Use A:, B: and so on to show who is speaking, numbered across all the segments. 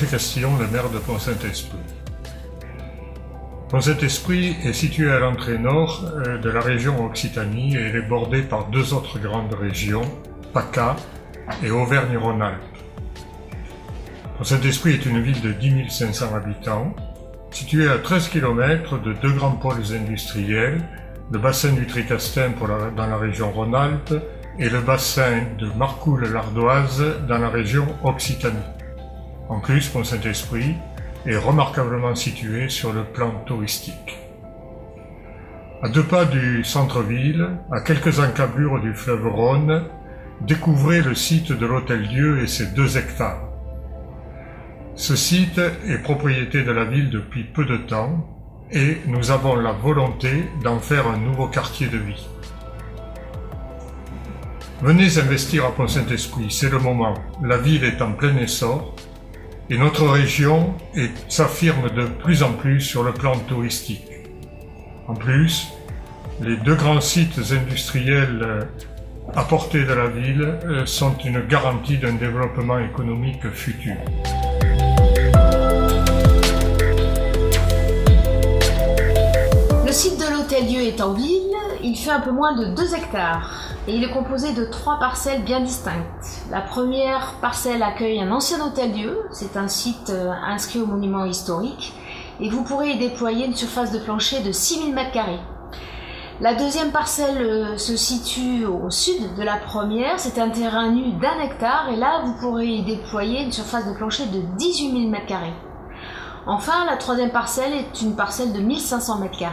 A: Patrick Castillon, le maire de Pont-Saint-Esprit. Pont-Saint-Esprit est situé à l'entrée nord de la région Occitanie et il est bordé par deux autres grandes régions, PACA et Auvergne-Rhône-Alpes. Pont-Saint-Esprit est une ville de 10 500 habitants, située à 13 km de deux grands pôles industriels, le bassin du Tricastin dans la région Rhône-Alpes et le bassin de Marcoule-l'Ardoise dans la région Occitanie. En plus, Pont-Saint-Esprit est remarquablement situé sur le plan touristique. À 2 pas du centre-ville, à quelques encablures du fleuve Rhône, découvrez le site de l'Hôtel-Dieu et ses 2 hectares. Ce site est propriété de la ville depuis peu de temps et nous avons la volonté d'en faire un nouveau quartier de vie. Venez investir à Pont-Saint-Esprit, c'est le moment. La ville est en plein essor et notre région s'affirme de plus en plus sur le plan touristique. En plus, les 2 grands sites industriels à portée de la ville sont une garantie d'un développement économique futur.
B: Le site de l'Hôtel-Dieu est en ville, il fait un peu moins de 2 hectares et il est composé de 3 parcelles bien distinctes. La première parcelle accueille un ancien Hôtel-Dieu, c'est un site inscrit au monument historique et vous pourrez y déployer une surface de plancher de 6000 m². La deuxième parcelle se situe au sud de la première, c'est un terrain nu d'1 hectare et là vous pourrez y déployer une surface de plancher de 18 000 m². Enfin, la troisième parcelle est une parcelle de 1500 m².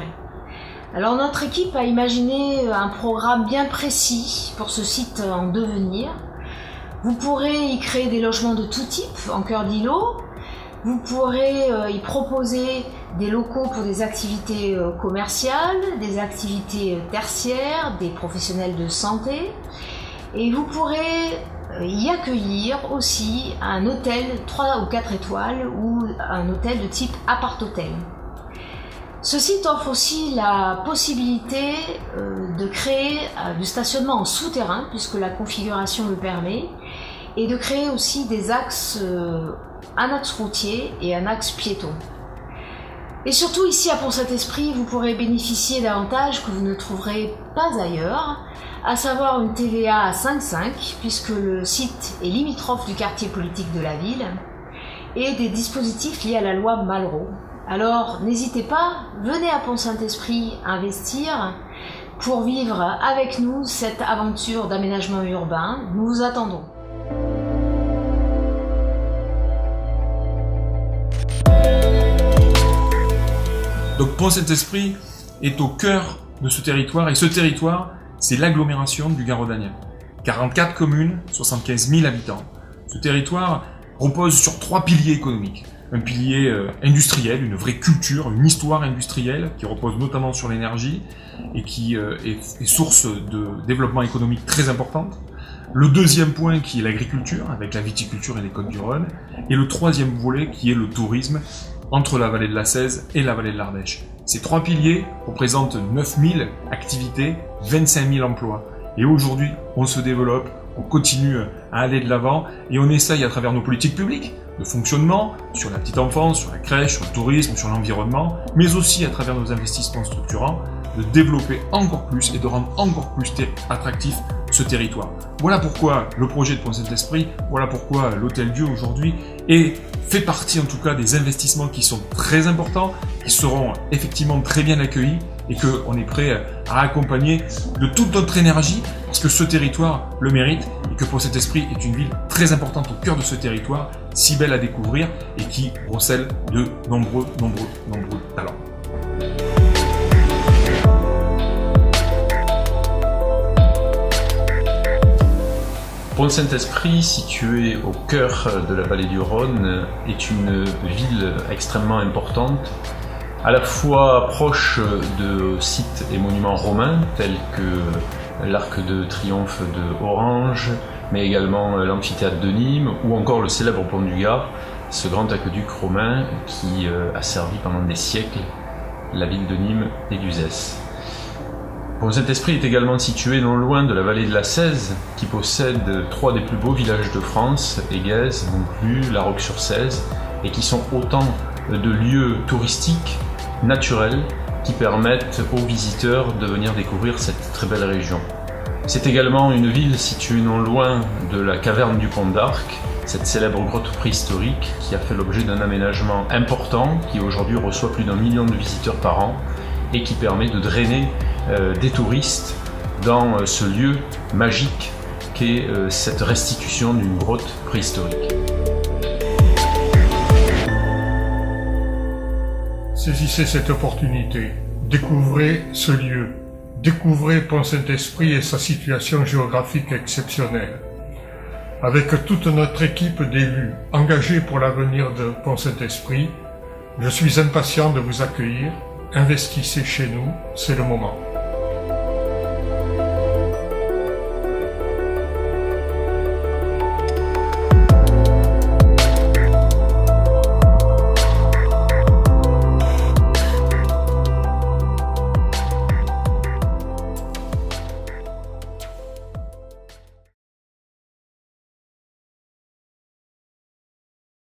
B: Alors notre équipe a imaginé un programme bien précis pour ce site en devenir. Vous pourrez y créer des logements de tout type en cœur d'îlot. Vous pourrez y proposer des locaux pour des activités commerciales, des activités tertiaires, des professionnels de santé. Et vous pourrez y accueillir aussi un hôtel 3 ou 4 étoiles ou un hôtel de type appart-hôtel. Ce site offre aussi la possibilité de créer du stationnement en souterrain, puisque la configuration le permet, et de créer aussi des axes, un axe routier et un axe piéton. Et surtout ici à Pont-Saint-Esprit, vous pourrez bénéficier d'avantages que vous ne trouverez pas ailleurs, à savoir une TVA à 5,5, puisque le site est limitrophe du quartier politique de la ville, et des dispositifs liés à la loi Malraux. Alors n'hésitez pas, venez à Pont-Saint-Esprit investir pour vivre avec nous cette aventure d'aménagement urbain. Nous vous attendons.
C: Donc Pont-Saint-Esprit est au cœur de ce territoire et ce territoire, c'est l'agglomération du Gard-Rhodanien. 44 communes, 75 000 habitants. Ce territoire repose sur 3 piliers économiques. Un pilier industriel, une vraie culture, une histoire industrielle qui repose notamment sur l'énergie et qui est source de développement économique très importante. Le deuxième point qui est l'agriculture, avec la viticulture et les Côtes du Rhône. Et le troisième volet qui est le tourisme, entre la vallée de la Cèze et la vallée de l'Ardèche. Ces 3 piliers représentent 9000 activités, 25 000 emplois. Et aujourd'hui, on se développe, on continue à aller de l'avant et on essaye à travers nos politiques publiques de fonctionnement, sur la petite enfance, sur la crèche, sur le tourisme, sur l'environnement, mais aussi à travers nos investissements structurants, de développer encore plus et de rendre encore plus attractif ce territoire. Voilà pourquoi le projet de Pont-Saint-Esprit, voilà pourquoi l'Hôtel-Dieu aujourd'hui fait partie en tout cas des investissements qui sont très importants, qui seront effectivement très bien accueillis et qu'on est prêt à accompagner de toute notre énergie parce que ce territoire le mérite et que Pont-Saint-Esprit est une ville très importante au cœur de ce territoire, si belle à découvrir et qui recèle de nombreux talents.
D: Pont-Saint-Esprit, situé au cœur de la vallée du Rhône, est une ville extrêmement importante, à la fois proche de sites et monuments romains tels que l'Arc de Triomphe de Orange, mais également l'amphithéâtre de Nîmes ou encore le célèbre pont du Gard, ce grand aqueduc romain qui a servi pendant des siècles la ville de Nîmes et d'Uzès. Pont-Saint-Esprit est également situé non loin de la vallée de la Cèze, qui possède 3 des plus beaux villages de France, Éguez, Montclus, La Roque-sur-Cèze, et qui sont autant de lieux touristiques naturels qui permettent aux visiteurs de venir découvrir cette très belle région. C'est également une ville située non loin de la caverne du Pont d'Arc, cette célèbre grotte préhistorique qui a fait l'objet d'un aménagement important, qui aujourd'hui reçoit plus d'1 million de visiteurs par an et qui permet de drainer des touristes dans ce lieu magique qu'est cette restitution d'une grotte préhistorique.
A: Saisissez cette opportunité, découvrez ce lieu, découvrez Pont-Saint-Esprit et sa situation géographique exceptionnelle. Avec toute notre équipe d'élus engagés pour l'avenir de Pont-Saint-Esprit, je suis impatient de vous accueillir. Investissez chez nous, c'est le moment.